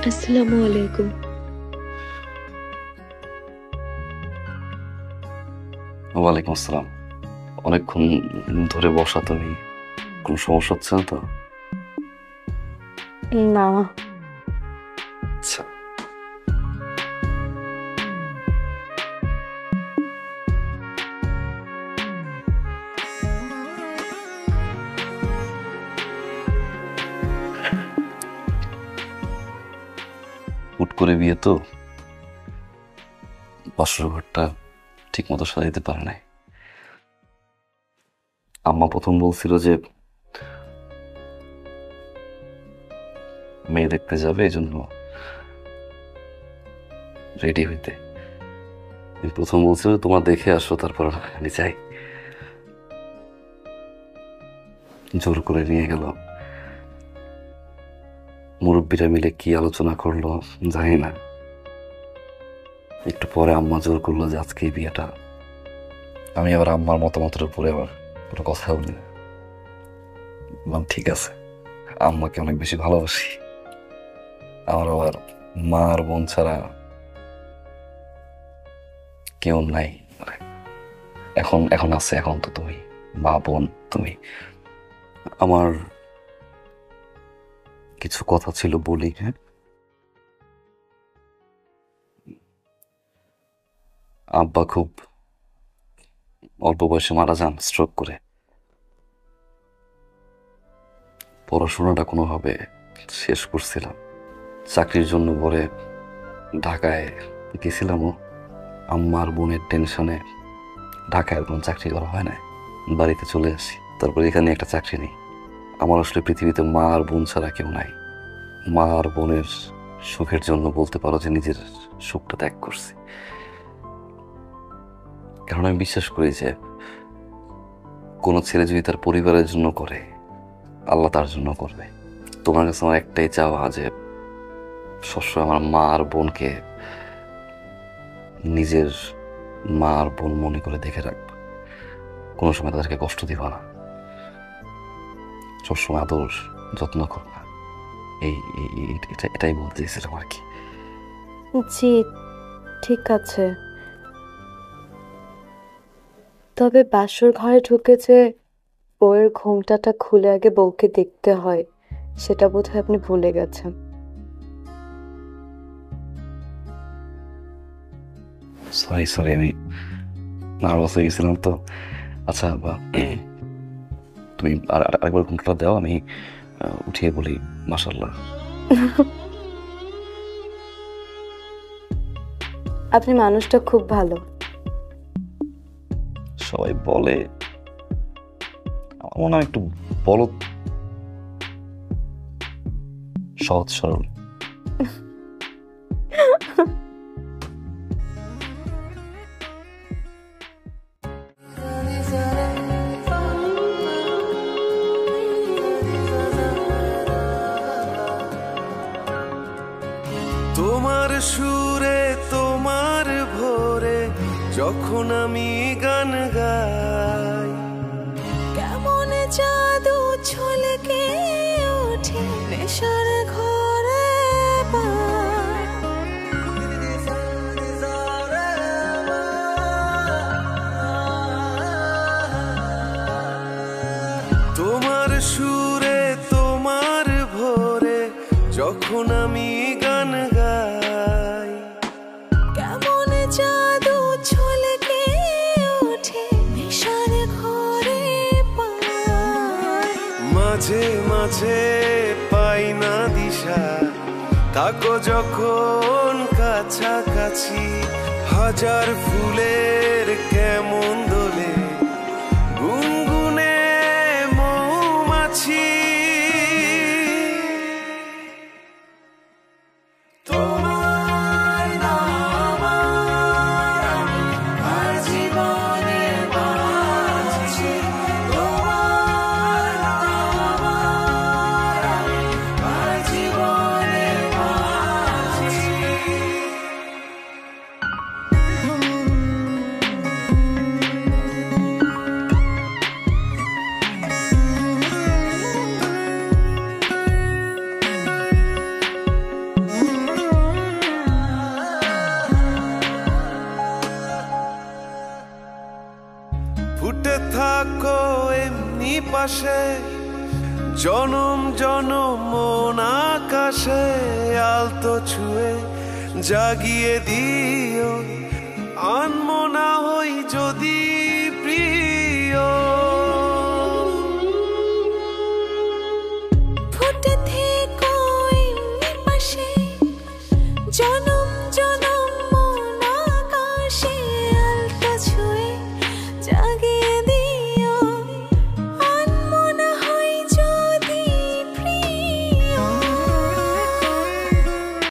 আসসালামু আলাইকুম। ওয়ালাইকুম আসসালাম। অনেকক্ষণ ধরে বসা, তুমি কোনো সমস্যা হচ্ছে না তো? না। আচ্ছা, হুট করে বিয়ে তো, বাসর ঘরটা ঠিক মতো সাজাইতে পারে নাই। আম্মা প্রথম বলছিল যে মেয়ে দেখতে যাবে, এই জন্য রেডি হইতে। প্রথম বলছিল তোমরা দেখে আসো, তারপর আমি যাই। জোর করে নিয়ে গেল। মুরব্বীরা মিলে কি আলোচনা করলো জানি না। একটু পরে আম্মা জোর করলো যে আজকে এই বিয়েটা। আমি আবার আম্মার মতামতের উপরে আবার কোনো কথা বলি না। বললাম ঠিক আছে, আম্মাকে অনেক বেশি ভালোবাসি। আমার আবার মা আর বোন ছাড়া কেউ নাই। এখন এখন আছে, এখন তো তুমি, মা বোন তুমি। আমার কিছু কথা ছিল বলি। হ্যাঁ, আব্বা খুব অল্প বয়সে মারা যান স্ট্রোক করে। পড়াশোনাটা কোনোভাবে শেষ করছিলাম, চাকরির জন্য পরে ঢাকায় গেছিলামও। আম্মার বোনের টেনশনে ঢাকায় কোনো চাকরি করা হয় না, বাড়িতে চলে আসি। তারপর এখানে একটা চাকরি নেই। আমার আসলে পৃথিবীতে মা আর বোন ছাড়া কেউ নাই। মা আর বোনের সুখের জন্য বলতে পারো যে নিজের সুখটা ত্যাগ করছি। কারণ আমি বিশ্বাস করি যে কোনো ছেলে যদি তার পরিবারের জন্য করে, আল্লাহ তার জন্য করবে। তোমার কাছে আমার একটাই চাওয়া যে সবসময় আমার মা আর বোনকে নিজের মা আর বোন মনে করে দেখে রাখবা। কোনো সময় তাদেরকে কষ্ট দিবা না, সবসময় আদর যত্ন করবা। এটাই বলতে চেয়েছিলাম আর কি। জি, ঠিক আছে। তবে বাসর ঘরে ঢুকেছে বউয়ের ঘোমটাটা খুলে আগে বউকে দেখতে হয়, সেটা বোধহয় আপনি ভুলে গেছেন। সরি সরি, আমি নার্ভাস হয়ে গেছিলাম তো। আচ্ছা তুমি আরেকবার ঘুমটা দাও, আমি উঠিয়ে বলি মাশাল্লাহ। আপনি মানুষটা খুব ভালো। সবাই বলে, আমার মনে হয় একটু বলদ, সহজ সরল। তোমার সুরে তোমার ভোরে যখন আমি গান গাই, কেমন জাদু ছলকে ওঠে নেশার ঘরে পায়। তোমার সুরে তোমার ভোরে যখন আমি গান গাই, কেমন জাদু ছলকে ওঠে নেশার ঘরে পায়। মাঝে মাঝে পাই না দিশা, থাকো যখন কাছাকাছি। হাজার ফুলের কেমন দোলে গুনগুনে মৌমাছি। তোমার নাম আমি আর জীবনে বাঁচি, তোমার নাম আমি আর জীবনে বাঁচি। জনম জনম মন আকাশে আলতো ছুঁয়ে জাগিয়ে দিও, আনমনা হই যদি